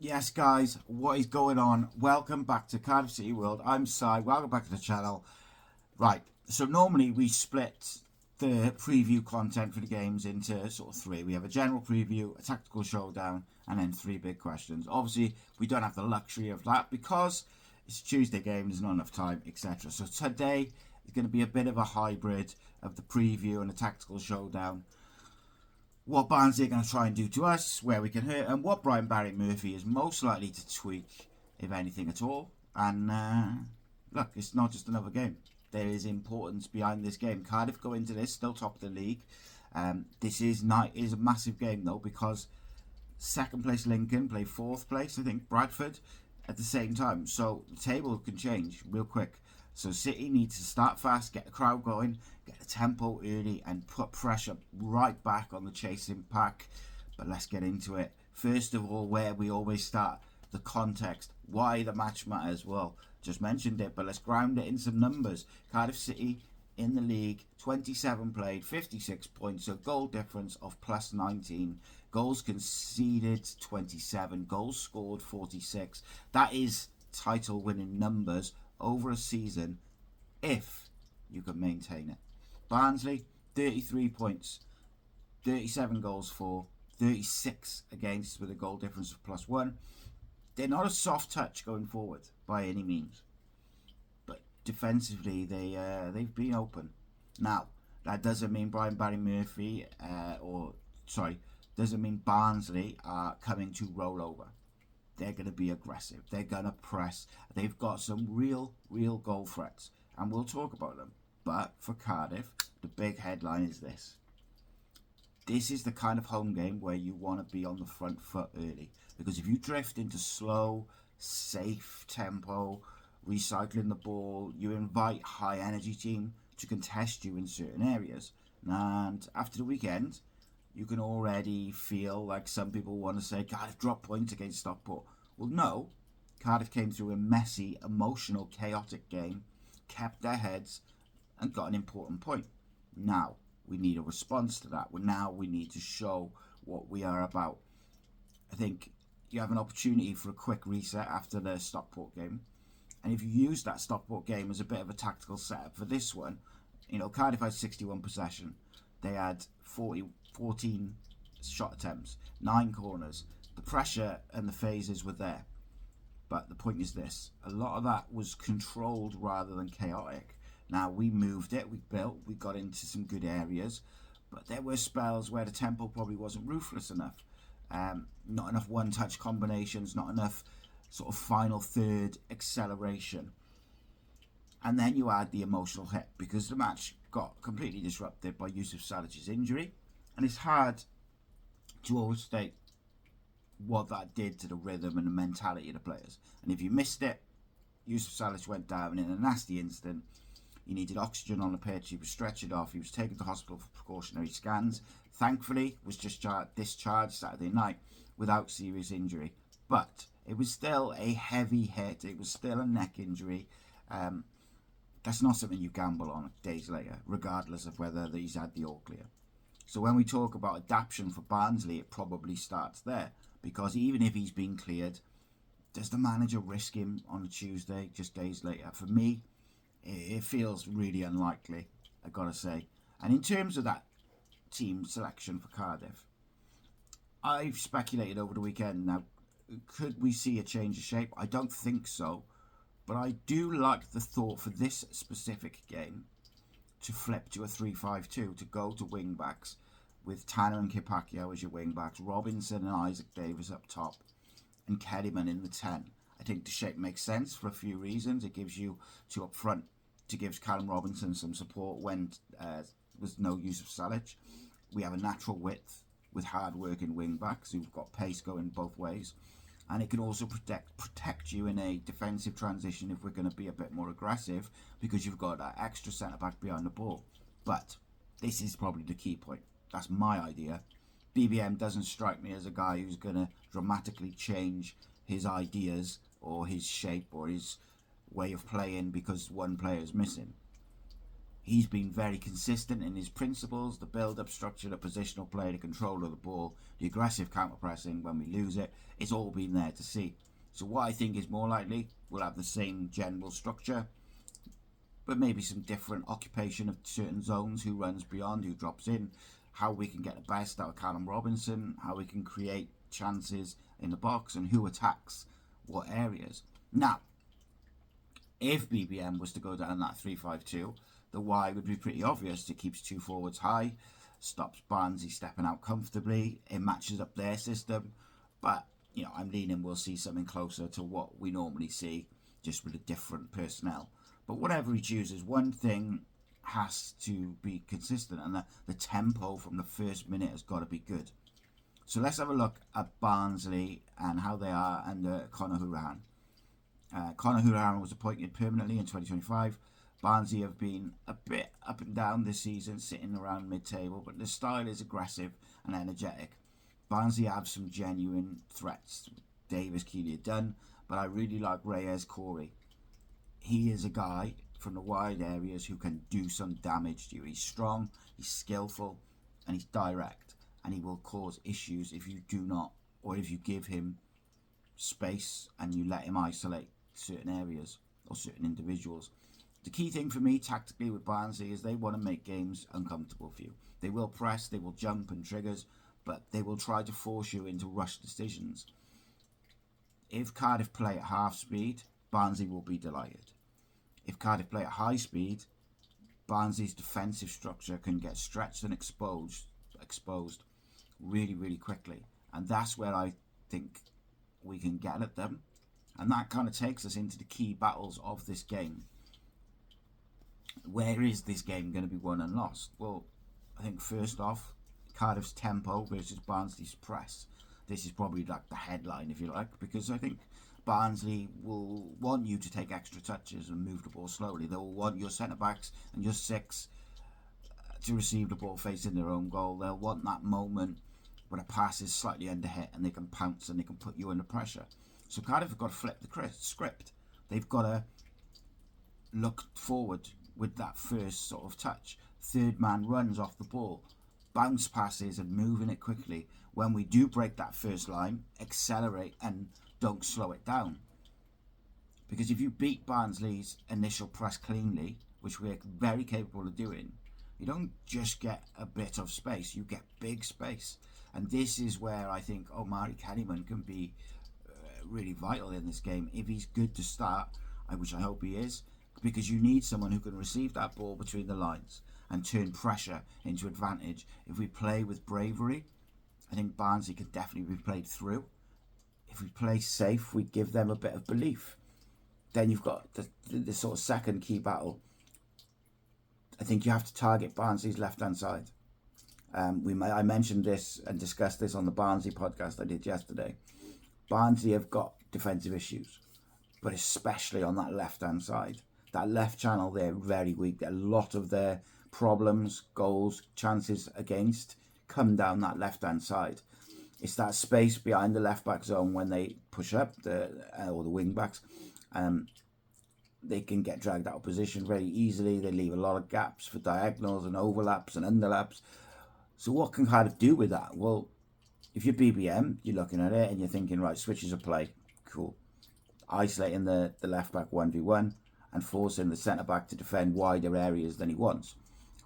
Yes, guys, what is going on? Welcome back to Cardiff City World. I'm Si. Welcome back to the channel. Right, so normally we split the preview content for the games into sort of three. We have a general preview, a tactical showdown, and then three big questions. Obviously, we don't have the luxury of that because it's a Tuesday game, there's not enough time, etc. So today is going to be a bit of a hybrid of the preview and the tactical showdown. What Barnsley are going to try and do to us, where we can hurt, and what Brian Barry Murphy is most likely to tweak, if anything at all. And look, it's not just another game. There is importance behind this game. Cardiff go into this still top of the league. This is a massive game though, because second place Lincoln play fourth place, I think, Bradford at the same time. So the table can change real quick. So City needs to start fast, get the crowd going, get the tempo early, and put pressure right back on the chasing pack. But let's get into it. First of all, where we always start, the context, why the match matters. Well, just mentioned it, but let's ground it in some numbers. Cardiff City in the league, 27 played, 56 points, so goal difference of plus 19. Goals conceded, 27. Goals scored, 46. That is title winning numbers over a season if you can maintain it. Barnsley, 33 points, 37 goals for, 36 against with a goal difference of plus 1. They're not a soft touch going forward by any means, but defensively they've been open. Now that doesn't mean Brian Barry Murphy doesn't mean Barnsley are coming to roll over. They're going to be aggressive. They're going to press. They've got some real goal threats, and we'll talk about them. But for Cardiff, the big headline is this. This is the kind of home game where you want to be on the front foot early. Because if you drift into slow, safe tempo, recycling the ball, you invite high energy team to contest you in certain areas. And after the weekend, you can already feel like some people want to say Cardiff dropped points against Stockport. Well, no. Cardiff came through a messy, emotional, chaotic game, kept their heads, and got an important point. Now, we need a response to that. Now we need to show what we are about. I think you have an opportunity for a quick reset after the Stockport game. And if you use that Stockport game as a bit of a tactical setup for this one, Cardiff had 61 possession. They had 14 shot attempts, 9 corners. The pressure and the phases were there. But the point is this. A lot of that was controlled rather than chaotic. Now, we moved it, we built, we got into some good areas. But there were spells where the tempo probably wasn't ruthless enough. Not enough one-touch combinations, not enough sort of final third acceleration. And then you add the emotional hit because the match got completely disrupted by Yusuf Salic's injury. And it's hard to overstate what that did to the rhythm and the mentality of the players. And if you missed it, Yusuf Salic went down in a nasty instant. He needed oxygen on the pitch. He was stretchered off. He was taken to hospital for precautionary scans. Thankfully, was just discharged Saturday night without serious injury. But it was still a heavy hit. It was still a neck injury. That's not something you gamble on days later, regardless of whether he's had the all clear. So when we talk about adaptation for Barnsley, it probably starts there. Because even if he's been cleared, does the manager risk him on a Tuesday, just days later? For me, it feels really unlikely, I've got to say. And in terms of that team selection for Cardiff, I've speculated over the weekend. Now, could we see a change of shape? I don't think so. But I do like the thought for this specific game to flip to a 3-5-2, to go to wing backs with Tanner and Kipakio as your wing backs, Robinson and Isaac Davis up top, and Kellyman in the 10. I think the shape makes sense for a few reasons. It gives you two up front to give Callum Robinson some support when there's no use of Salic. We have a natural width with hard-working wing backs who've got pace going both ways. And it can also protect you in a defensive transition if we're going to be a bit more aggressive because you've got that extra centre-back behind the ball. But this is probably the key point. That's my idea. BBM doesn't strike me as a guy who's going to dramatically change his ideas or his shape or his way of playing because one player is missing. He's been very consistent in his principles, the build-up structure, the positional play, the control of the ball, the aggressive counter-pressing when we lose it. It's all been there to see. So what I think is more likely, we'll have the same general structure, but maybe some different occupation of certain zones, who runs beyond, who drops in, how we can get the best out of Callum Robinson, how we can create chances in the box, and who attacks what areas. Now, if BBM was to go down that 3-5-2, the why would be pretty obvious. It keeps two forwards high, stops Barnsley stepping out comfortably, it matches up their system, but I'm leaning we'll see something closer to what we normally see, just with a different personnel. But whatever he chooses, one thing has to be consistent, and the tempo from the first minute has got to be good. So let's have a look at Barnsley and how they are under Conor Hourihane. Conor Hourihane was appointed permanently in 2025. Barnsley have been a bit up and down this season, sitting around mid-table, but the style is aggressive and energetic. Barnsley have some genuine threats. Davis, Keely, Dunn, but I really like Reyes Corey. He is a guy from the wide areas who can do some damage to you. He's strong, he's skillful, and he's direct, and he will cause issues if you do not, or if you give him space and you let him isolate certain areas or certain individuals. The key thing for me tactically with Barnsley is they want to make games uncomfortable for you. They will press, they will jump and triggers, but they will try to force you into rush decisions. If Cardiff play at half speed, Barnsley will be delighted. If Cardiff play at high speed, Barnsley's defensive structure can get stretched and exposed really, really quickly. And that's where I think we can get at them. And that kind of takes us into the key battles of this game. Where is this game going to be won and lost? Well, I think first off, Cardiff's tempo versus Barnsley's press. This is probably like the headline, if you like, because I think Barnsley will want you to take extra touches and move the ball slowly. They will want your centre-backs and your six to receive the ball facing their own goal. They'll want that moment where a pass is slightly underhit and they can pounce and they can put you under pressure. So Cardiff have got to flip the script. They've got to look forward with that first sort of touch. Third man runs off the ball, bounce passes and moving it quickly. When we do break that first line, accelerate and don't slow it down. Because if you beat Barnsley's initial press cleanly, which we're very capable of doing, you don't just get a bit of space, you get big space. And this is where I think Omari Kellyman can be really vital in this game if he's good to start, which I hope he is, because you need someone who can receive that ball between the lines and turn pressure into advantage. If we play with bravery, I think Barnsley could definitely be played through. If we play safe, we give them a bit of belief. Then you've got the sort of second key battle. I think you have to target Barnsley's left-hand side. I mentioned this and discussed this on the Barnsley podcast I did yesterday. Barnsley have got defensive issues, but especially on that left-hand side. That left channel, they're very weak. A lot of their problems, goals, chances against come down that left-hand side. It's that space behind the left-back zone when they push up, or the wing-backs. They can get dragged out of position very easily. They leave a lot of gaps for diagonals and overlaps and underlaps. So what can Cardiff do with that? Well, if you're BBM, you're looking at it and you're thinking, right, switches of play, cool. Isolating the left-back 1v1 and forcing the centre-back to defend wider areas than he wants.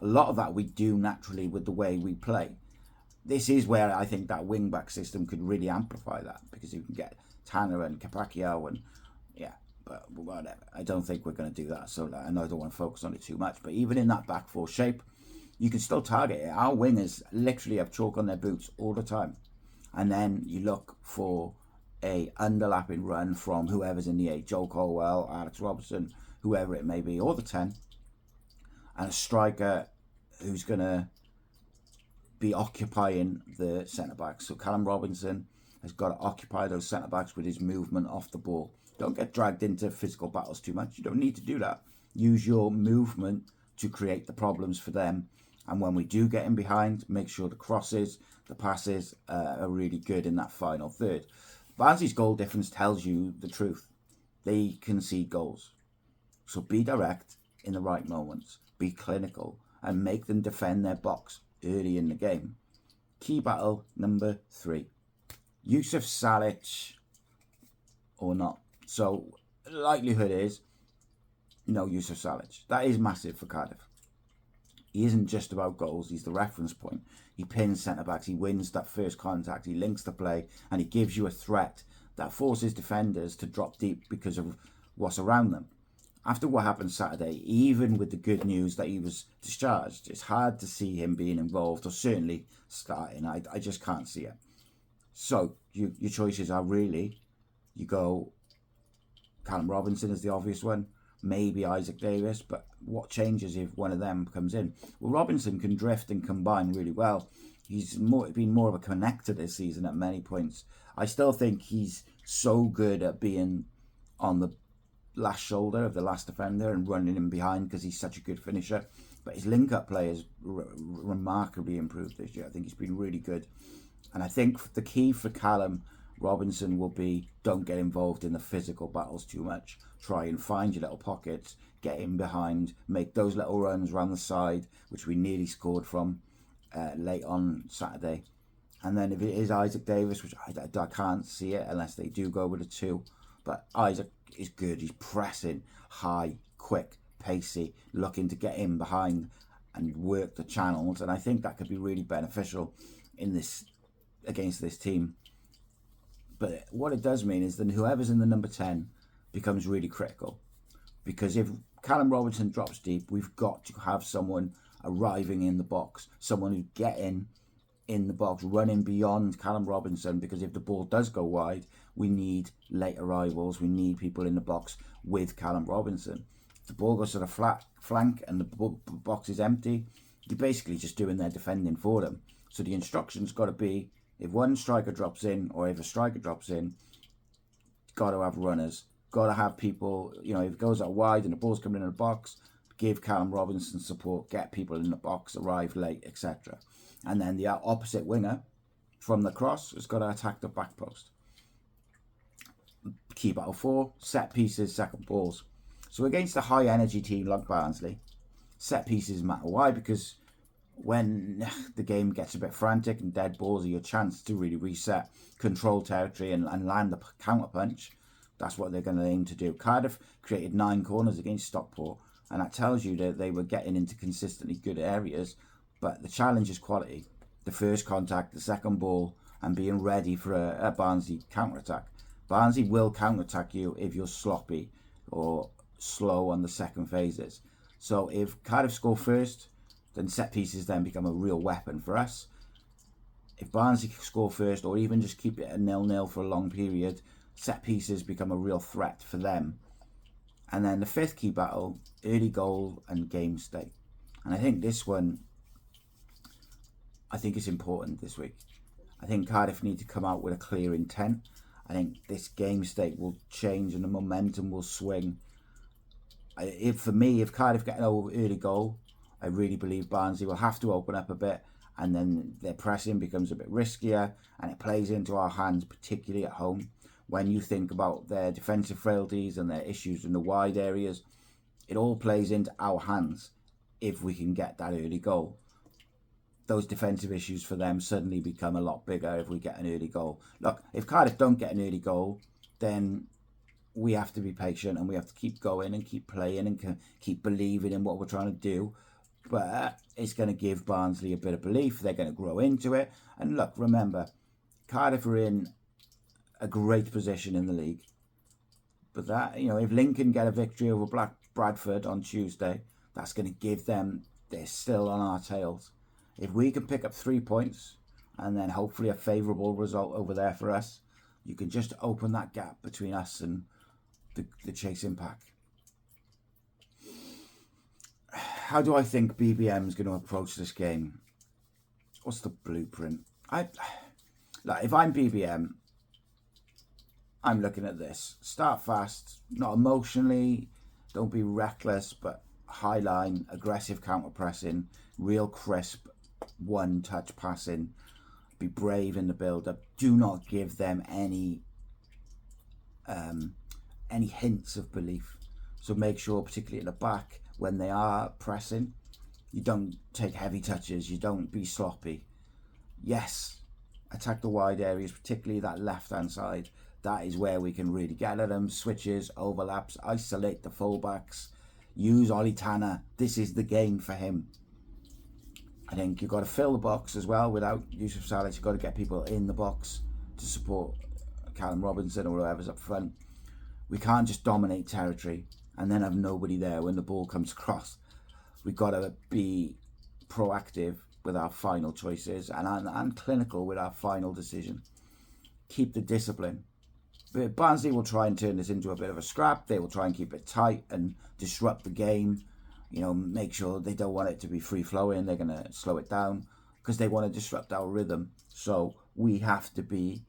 A lot of that we do naturally with the way we play. This is where I think that wing-back system could really amplify that, because you can get Tanner and Capaccio and, yeah, but whatever. I don't think we're going to do that, so I know I don't want to focus on it too much, but even in that back four shape, you can still target it. Our wingers literally have chalk on their boots all the time. And then you look for a underlapping run from whoever's in the 8, Joe Colwell, Alex Robertson, whoever it may be, or the 10, and a striker who's going to be occupying the centre-backs. So Callum Robinson has got to occupy those centre-backs with his movement off the ball. Don't get dragged into physical battles too much. You don't need to do that. Use your movement to create the problems for them. And when we do get in behind, make sure the crosses, the passes are really good in that final third. Barnsley's goal difference tells you the truth. They concede goals. So be direct in the right moments. be clinical, and make them defend their box early in the game. Key battle number 3. Yusuf Salic or not. So the likelihood is no Yusuf Salic. That is massive for Cardiff. He isn't just about goals, he's the reference point. He pins centre-backs, he wins that first contact, he links the play, and he gives you a threat that forces defenders to drop deep because of what's around them. After what happened Saturday, even with the good news that he was discharged, it's hard to see him being involved, or certainly starting. I just can't see it. So your choices are really, you go Callum Robinson is the obvious one, maybe Isaac Davis, but what changes if one of them comes in? Well, Robinson can drift and combine really well. He's been more of a connector this season at many points. I still think he's so good at being on the last shoulder of the last defender and running him behind because he's such a good finisher. But his link-up play has remarkably improved this year. I think he's been really good. And I think the key for Callum Robinson will be, don't get involved in the physical battles too much. Try and find your little pockets, get in behind, make those little runs around the side, which we nearly scored from late on Saturday. And then if it is Isaac Davis, which I can't see it unless they do go with a 2, but Isaac is good. He's pressing, high, quick, pacey, looking to get in behind and work the channels. And I think that could be really beneficial in this against this team. But what it does mean is that whoever's in the number 10 becomes really critical. Because if Callum Robinson drops deep, we've got to have someone arriving in the box, someone who's getting in the box, running beyond Callum Robinson, because if the ball does go wide, we need late arrivals, we need people in the box with Callum Robinson. If the ball goes to the flat flank and the box is empty, you're basically just doing their defending for them. So the instruction's got to be, if one striker drops in, or if a striker drops in, got to have runners, got to have people, if it goes out wide and the ball's coming in the box, give Callum Robinson support, get people in the box, arrive late, etc. And then the opposite winger from the cross has got to attack the back post. Key battle 4, set pieces, second balls. So against a high energy team like Barnsley, set pieces matter. Why? Because when the game gets a bit frantic and dead balls are your chance to really reset, control territory and land the counter punch. That's what they're going to aim to do. Cardiff created 9 corners against Stockport, and that tells you that they were getting into consistently good areas. But the challenge is quality. The first contact, the second ball, and being ready for a Barnsley counter-attack. Barnsley will counter-attack you if you're sloppy or slow on the second phases. So if Cardiff score first, then set pieces then become a real weapon for us. If Barnsley score first, or even just keep it a 0-0 for a long period, set pieces become a real threat for them. And then the 5th key battle, early goal and game state. And I think this one, I think it's important this week. I think Cardiff need to come out with a clear intent. I think this game state will change and the momentum will swing. For me, if Cardiff get an early goal, I really believe Barnsley will have to open up a bit, and then their pressing becomes a bit riskier and it plays into our hands, particularly at home. When you think about their defensive frailties and their issues in the wide areas, it all plays into our hands if we can get that early goal. Those defensive issues for them suddenly become a lot bigger if we get an early goal. Look, if Cardiff don't get an early goal, then we have to be patient and we have to keep going and keep playing and keep believing in what we're trying to do. But it's going to give Barnsley a bit of belief. They're going to grow into it. And look, remember, Cardiff are in a great position in the league. But that, if Lincoln get a victory over Bradford on Tuesday, that's going to give them, they're still on our tails. If we can pick up 3 points and then hopefully a favourable result over there for us, you can just open that gap between us and the chasing pack. How do I think BBM is going to approach this game? What's the blueprint? If I'm BBM, I'm looking at this. Start fast, not emotionally, don't be reckless, but high line, aggressive counter pressing, real crisp, one-touch passing. Be brave in the build-up. Do not give them any hints of belief. So make sure, particularly at the back, when they are pressing, you don't take heavy touches, you don't be sloppy. Yes, attack the wide areas, particularly that left-hand side. That is where we can really get at them. Switches, overlaps, isolate the fullbacks, use Ollie Tanner. This is the game for him. I think you've got to fill the box as well without Yusuf Salic. You've got to get people in the box to support Callum Robinson or whoever's up front. We can't just dominate territory and then have nobody there when the ball comes across. We've got to be proactive with our final choices and clinical with our final decision. Keep the discipline. But Barnsley will try and turn this into a bit of a scrap. They will try and keep it tight and disrupt the game. You know, make sure they don't want it to be free-flowing. They're going to slow it down because they want to disrupt our rhythm. So we have to be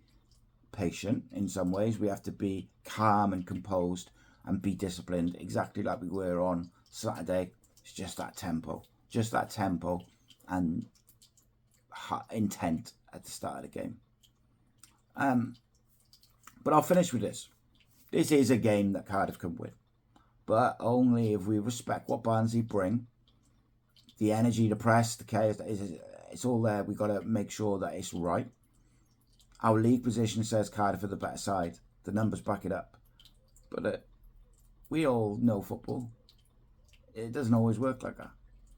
patient in some ways. We have to be calm and composed and be disciplined, exactly like we were on Saturday. It's just that tempo and intent at the start of the game. But I'll finish with this. This is a game that Cardiff can win, but only if we respect what Barnsley bring. The energy, the press, the chaos, it's all there. We've got to make sure that it's right. Our league position says Cardiff are the better side. The numbers back it up. But we all know football. It doesn't always work like that.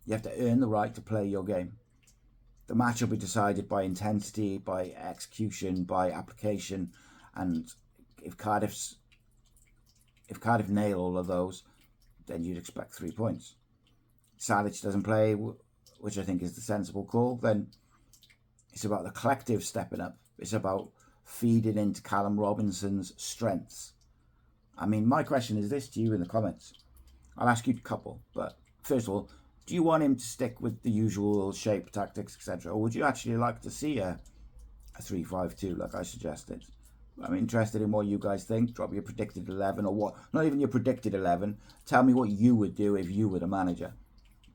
You have to earn the right to play your game. The match will be decided by intensity, by execution, by application. And if Cardiff nail all of those, then you'd expect 3 points. Salic doesn't play, which I think is the sensible call. Then it's about the collective stepping up. It's about feeding into Callum Robinson's strengths. I mean, my question is this to you in the comments. I'll ask you a couple, but first of all, do you want him to stick with the usual shape, tactics, etc., or would you actually like to see a 3-5-2 like I suggested? I'm interested in what you guys think. Drop your predicted 11 or what, not even your predicted 11. Tell me what you would do if you were the manager.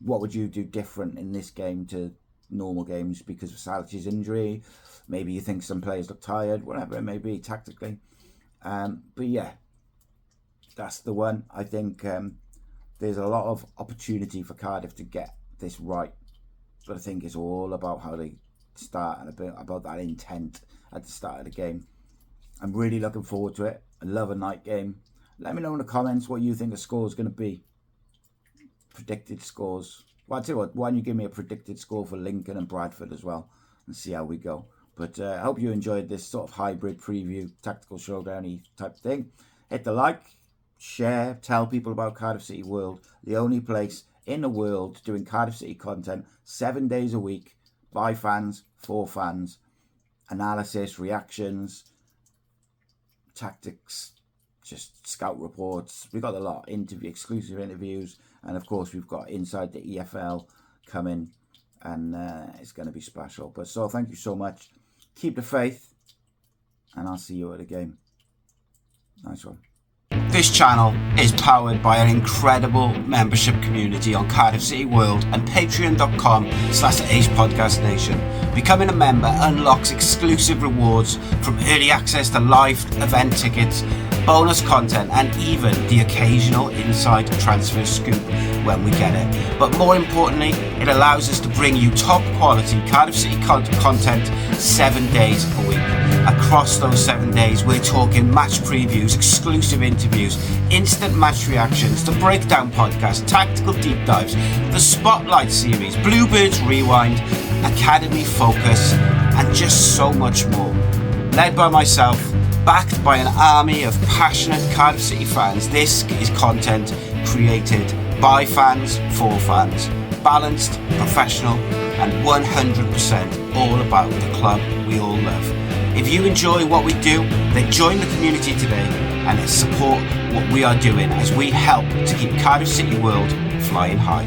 What would you do different in this game to normal games because of Salic's injury? Maybe you think some players look tired, whatever it may be tactically. But yeah, that's the one. I think there's a lot of opportunity for Cardiff to get this right. But I think it's all about how they start and a bit about that intent at the start of the game. I'm really looking forward to it. I love a night game. Let me know in the comments what you think the score is going to be. Predicted scores. Well, I'll tell you what, why don't you give me a predicted score for Lincoln and Bradford as well and see how we go. But I hope you enjoyed this sort of hybrid preview, tactical showdowny type thing. Hit the like, share, tell people about Cardiff City World, the only place in the world doing Cardiff City content 7 days a week, by fans, for fans, analysis, reactions, tactics, just scout reports. We've got a lot, exclusive interviews, and of course we've got Inside the EFL coming, and it's going to be special. But so thank you so much. Keep the faith, and I'll see you at the game. Nice one. This channel is powered by an incredible membership community on Cardiff City World and patreon.com/AcePodcastNation. Becoming a member unlocks exclusive rewards from early access to live event tickets, bonus content, and even the occasional inside transfer scoop when we get it. But more importantly, it allows us to bring you top quality Cardiff City content 7 days a week. Across those 7 days, we're talking match previews, exclusive interviews, instant match reactions, the breakdown podcast, tactical deep dives, the Spotlight series, Bluebirds Rewind, Academy Focus, and just so much more. Led by myself, backed by an army of passionate Cardiff City fans, this is content created by fans, for fans, balanced, professional, and 100% all about the club we all love. If you enjoy what we do, then join the community today and support what we are doing as we help to keep Cardiff City World flying high.